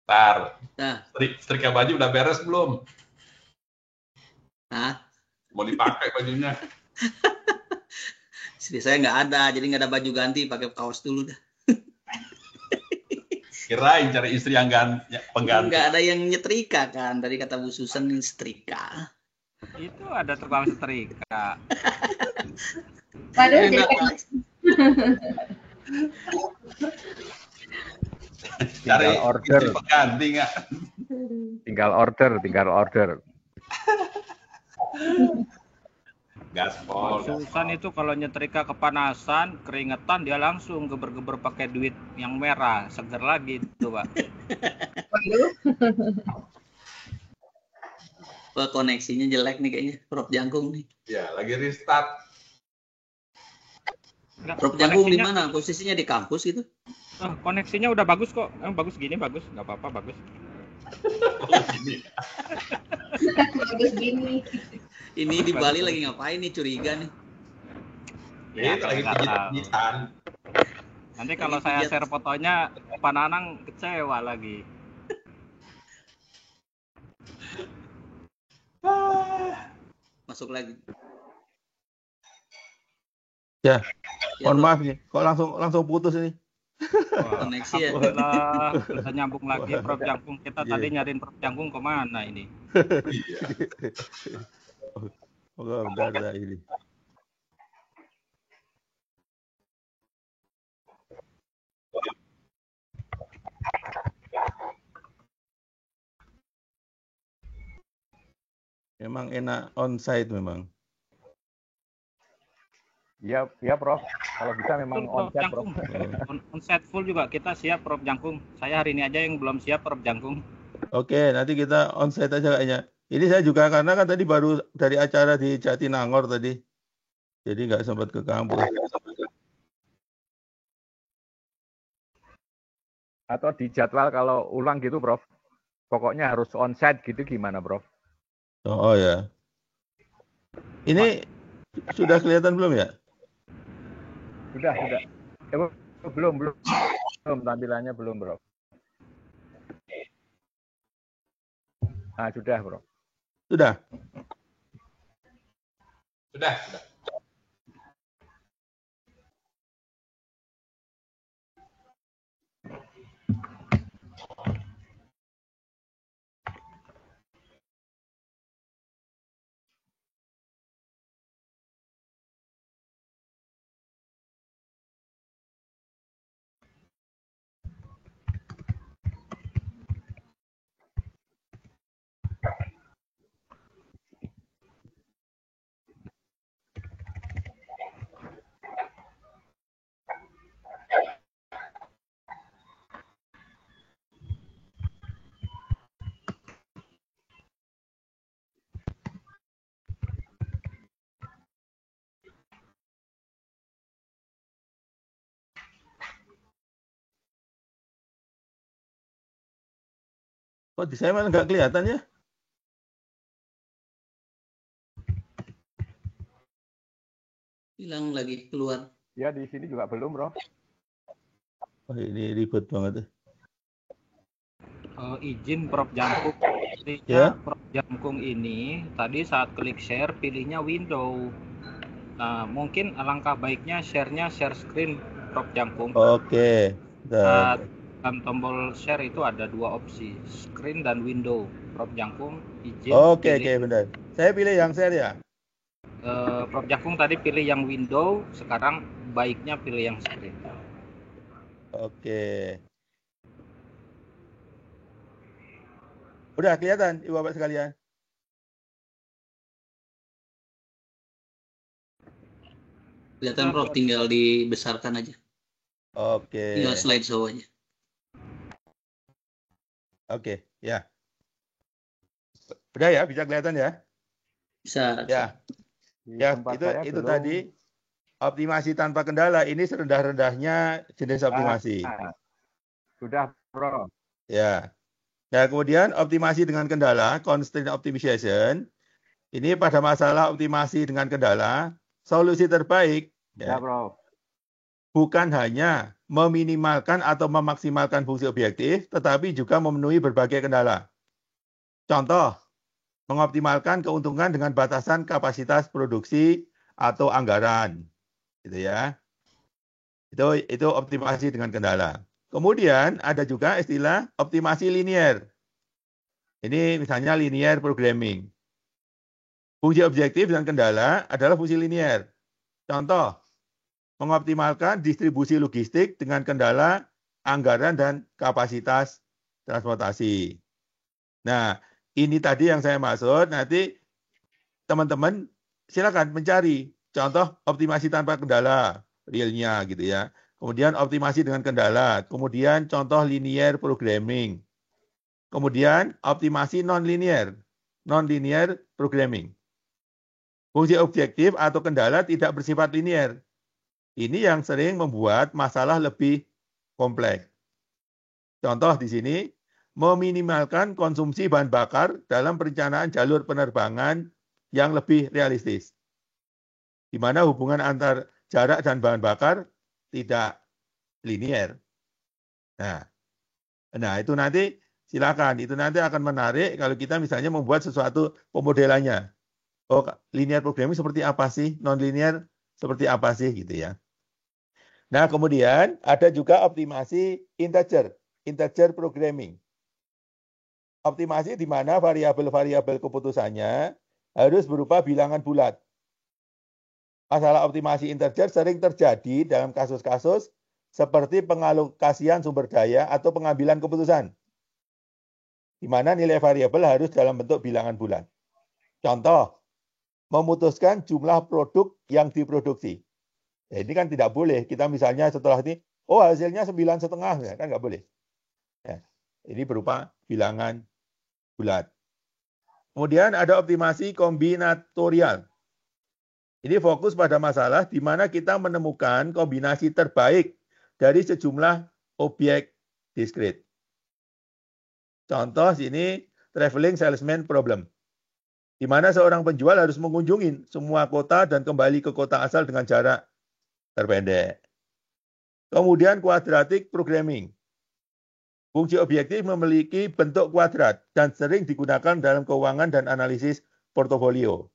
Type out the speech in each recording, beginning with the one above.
Ntar, Nah, setrika baju udah beres belum? nah, Mau dipakai bajunya. istri saya nggak ada, jadi nggak ada baju ganti, pakai kaos dulu dah. Kirain cari istri yang pengganti. Nggak ada yang nyetrika kan, tadi kata Bu Susan setrika. Itu ada tukang setrika. Waduh, Ya, jadi nggak. Cari Tinggal order. istri pengganti nggak? Tinggal order. Gaspol. Susan itu kalau nyetrika kepanasan, keringetan, dia langsung geber-geber pakai duit yang merah, seger lagi itu, Pak. waduh. Wah, koneksinya jelek nih kayaknya, Prof Jangkung nih. Ya, lagi restart. Enggak, Prof Jangkung di koneksinya- mana? Posisinya di kampus gitu? Oh, koneksinya udah bagus kok. Bagus gini, bagus. Nggak apa-apa, bagus. Gini. Bagus gini. Ini di Bali lagi ngapain nih, curiga nih. Ini lagi nggak tahu. pijit-pijitan. Nanti kalau Lagi saya pijat. share fotonya, Pak Nanang kecewa lagi. Masuk lagi. Ya, Ya, mohon Prof. maaf nih, kok langsung putus ini. Wah, Koneksi ya. alhamdulillah bisa nyambung lagi Prof Jangkung. Kita Iya. tadi nyariin Prof Jangkung kemana ini? Iya. Oh, udah ini. Memang enak onsite memang. Ya Prof. Kalau bisa memang Betul, Prof onsite, Prof. Jangkung. On-set full juga kita siap Prof Jangkung. Saya hari ini aja yang belum siap Prof Jangkung. Oke, nanti kita onsite aja kayaknya. Ini saya juga karena kan tadi baru dari acara di Jatinangor tadi. Jadi nggak sempat ke kampus. Atau di jadwal kalau ulang gitu, Prof. Pokoknya harus onsite gitu gimana, Prof? Oh ya. Ini sudah kelihatan belum ya? Sudah. Belum tampilannya belum, Bro. Nah, sudah, Bro. Sudah. Sudah. Kok di saya malah nggak kelihatan ya? Hilang lagi, keluar. Ya, di sini juga belum, Bro. Oh, ini ribet banget. Izin Prof Jangkung. Ya. Prof Jangkung ini tadi saat klik share pilihnya window. Nah, mungkin alangkah baiknya share-nya share screen Prof Jangkung. Oke. Saat dalam tombol share itu ada dua opsi, screen dan window. Prof Jangkung izin. Oke, benar. Saya pilih yang share ya. Prof Jangkung tadi pilih yang window, sekarang baiknya pilih yang screen. Oke. Udah kelihatan, Ibu Bapak sekalian. Kelihatan Prof, tinggal dibesarkan aja. Oke. Tinggal slide show aja. Oke, ya. Udah ya, bisa kelihatan ya? Bisa. Ya. Di Ya, tempat saya itu belum. tadi optimasi tanpa kendala. Ini serendah-rendahnya jenis optimasi. Sudah, Bro. Ya. Nah, kemudian optimasi dengan kendala, constraint optimization. Ini pada masalah optimasi dengan kendala, solusi terbaik Ya, Bro. bukan hanya meminimalkan atau memaksimalkan fungsi objektif, tetapi juga memenuhi berbagai kendala. Contoh, mengoptimalkan keuntungan dengan batasan kapasitas produksi atau anggaran, gitu ya. Itu optimasi dengan kendala. Kemudian ada juga istilah optimasi linier. Ini misalnya linear programming. Fungsi objektif dan kendala adalah fungsi linier. Contoh, mengoptimalkan distribusi logistik dengan kendala anggaran dan kapasitas transportasi. Nah, ini tadi yang saya maksud. Nanti teman-teman silakan mencari contoh optimasi tanpa kendala realnya gitu ya. Kemudian optimasi dengan kendala. Kemudian contoh linear programming. Kemudian optimasi non-linear programming. Fungsi objektif atau kendala tidak bersifat linear. Ini yang sering membuat masalah lebih kompleks. Contoh di sini, meminimalkan konsumsi bahan bakar dalam perencanaan jalur penerbangan yang lebih realistis. Di mana hubungan antar jarak dan bahan bakar tidak linear. Nah, itu nanti silakan. Itu nanti akan menarik kalau kita misalnya membuat sesuatu pemodelannya. Oh, linear programming seperti apa sih? Non-linear seperti apa sih? Gitu ya. Nah, kemudian ada juga optimasi integer programming. Optimasi di mana variabel-variabel keputusannya harus berupa bilangan bulat. Masalah optimasi integer sering terjadi dalam kasus-kasus seperti pengalokasian sumber daya atau pengambilan keputusan, di mana nilai variabel harus dalam bentuk bilangan bulat. Contoh, memutuskan jumlah produk yang diproduksi. Ya, ini kan tidak boleh. Kita misalnya setelah ini, oh hasilnya 9,5, ya, kan nggak boleh. Ya, ini berupa bilangan bulat. Kemudian ada optimasi kombinatorial. Ini fokus pada masalah di mana kita menemukan kombinasi terbaik dari sejumlah objek diskrit. Contoh sini traveling salesman problem, di mana seorang penjual harus mengunjungi semua kota dan kembali ke kota asal dengan jarak terpendek. Kemudian quadratic programming. Fungsi objektif memiliki bentuk kuadrat dan sering digunakan dalam keuangan dan analisis portofolio.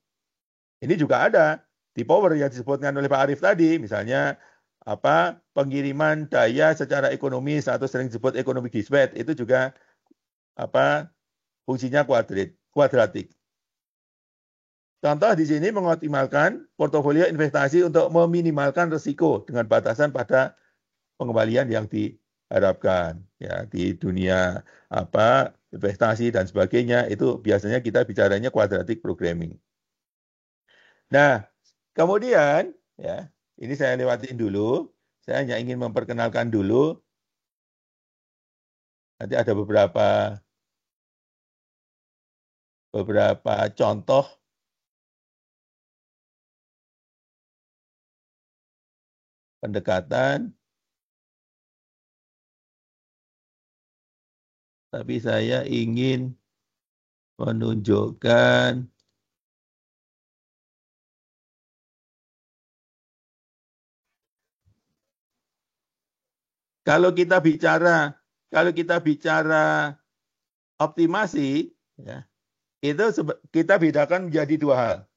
Ini juga ada di Power yang disebutkan oleh Pak Arief tadi, misalnya pengiriman daya secara ekonomis atau sering disebut economic dispatch, itu juga fungsinya kuadratik. Contoh di sini mengoptimalkan portofolio investasi untuk meminimalkan risiko dengan batasan pada pengembalian yang diharapkan ya di dunia investasi dan sebagainya. Itu biasanya kita bicaranya quadratic programming. Nah, kemudian ya, ini saya lewatin dulu. Saya hanya ingin memperkenalkan dulu. Nanti ada beberapa contoh pendekatan, tapi saya ingin menunjukkan kalau kita bicara optimasi, ya, itu kita bedakan menjadi dua hal.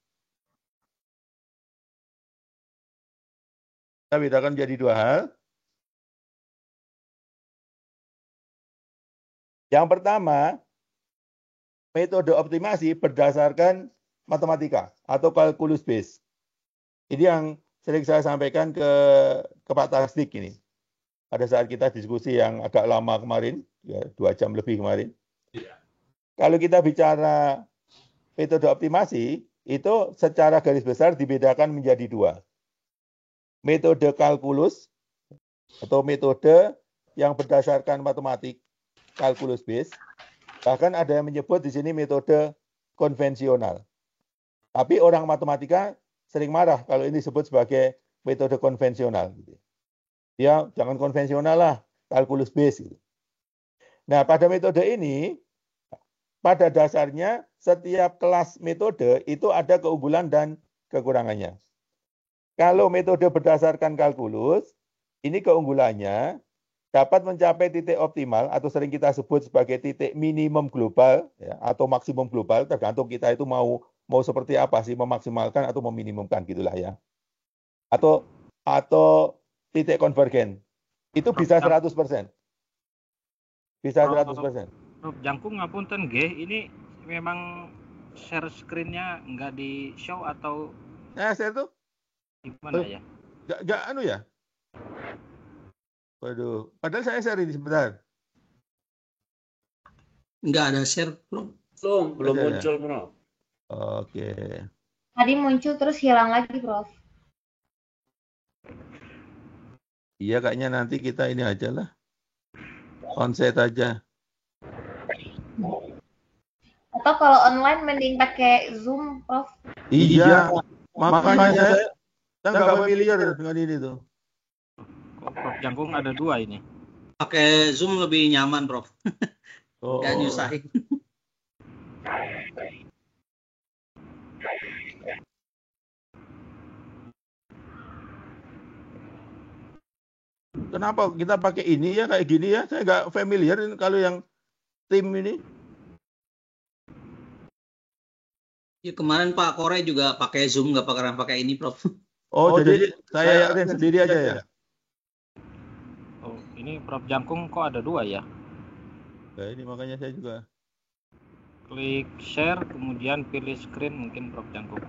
Kita bedakan menjadi dua hal. Yang pertama, metode optimasi berdasarkan matematika atau kalkulus base. Ini yang sering saya sampaikan ke Pak Tasdik ini. Pada saat kita diskusi yang agak lama kemarin, ya 2 jam lebih kemarin. Iya. Kalau kita bicara metode optimasi, itu secara garis besar dibedakan menjadi dua. Metode kalkulus atau metode yang berdasarkan matematik, kalkulus base. Bahkan ada yang menyebut di sini metode konvensional. Tapi orang matematika sering marah kalau ini disebut sebagai metode konvensional. Ya, jangan konvensional lah, kalkulus base. Nah, pada metode ini, pada dasarnya setiap kelas metode itu ada keunggulan dan kekurangannya. Kalau metode berdasarkan kalkulus, Ini keunggulannya dapat mencapai titik optimal atau sering kita sebut sebagai titik minimum global ya, atau maksimum global, tergantung kita itu mau seperti apa sih, memaksimalkan atau meminimumkan gitulah ya. Atau titik konvergen. Itu bisa 100%. Bisa 100%. Prof Jangkung ngapunten nggih, ini memang share screen-nya nggak di show atau Saya tuh gimana ya? nggak anu ya. Waduh, padahal saya share ini sebentar. Nggak ada share, Bro. Belum Ada. muncul, Bro. Oke. Tadi muncul terus hilang lagi, Prof. Iya, kayaknya nanti kita ini aja lah. Onset aja. Atau kalau online mending pakai Zoom, Prof. Iya, makanya saya nggak familiar dengan ini tuh. Kok Prof Jangkung ada 2 ini? Pakai Zoom lebih nyaman, Prof. Oh. Nggak nyusahin. Kenapa kita pakai ini ya, kayak gini ya? Saya nggak familiar kalau yang tim ini. Ya, kemarin Pak Kore juga pakai Zoom, nggak pakai ini, Prof. Oh, jadi saya yang sendiri aja ya? Oh, ini Prof Jangkung kok ada 2 ya? Nah, ini makanya saya juga. Klik share, kemudian pilih screen mungkin Prof Jangkung.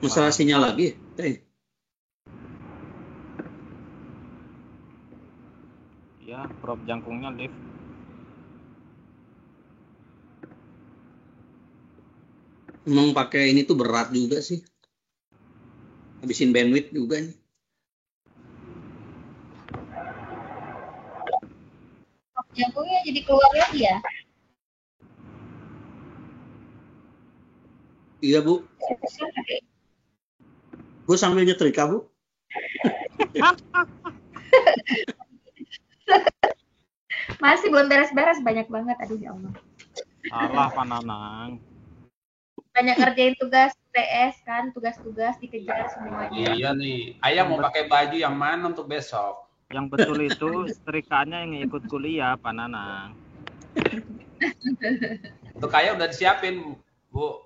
Masalah sinyal lagi. Ya, Prof Jangkungnya live. Emang pakai ini tuh berat juga sih. Habisin bandwidth juga nih. Jangkungnya jadi keluar lagi ya? Iya, Bu. Gue sambil nyetrika, Bu. Masih belum beres-beres, banyak banget. Aduh, ya Allah. Salah Pak Nanang. Banyak ngerjain tugas TS kan, tugas-tugas dikejar semuanya. Iya nih. Ayah mau pakai baju yang mana untuk besok? Yang betul itu setrikanya yang ikut kuliah Pak Nanang. Untuk ayah udah disiapin, Bu.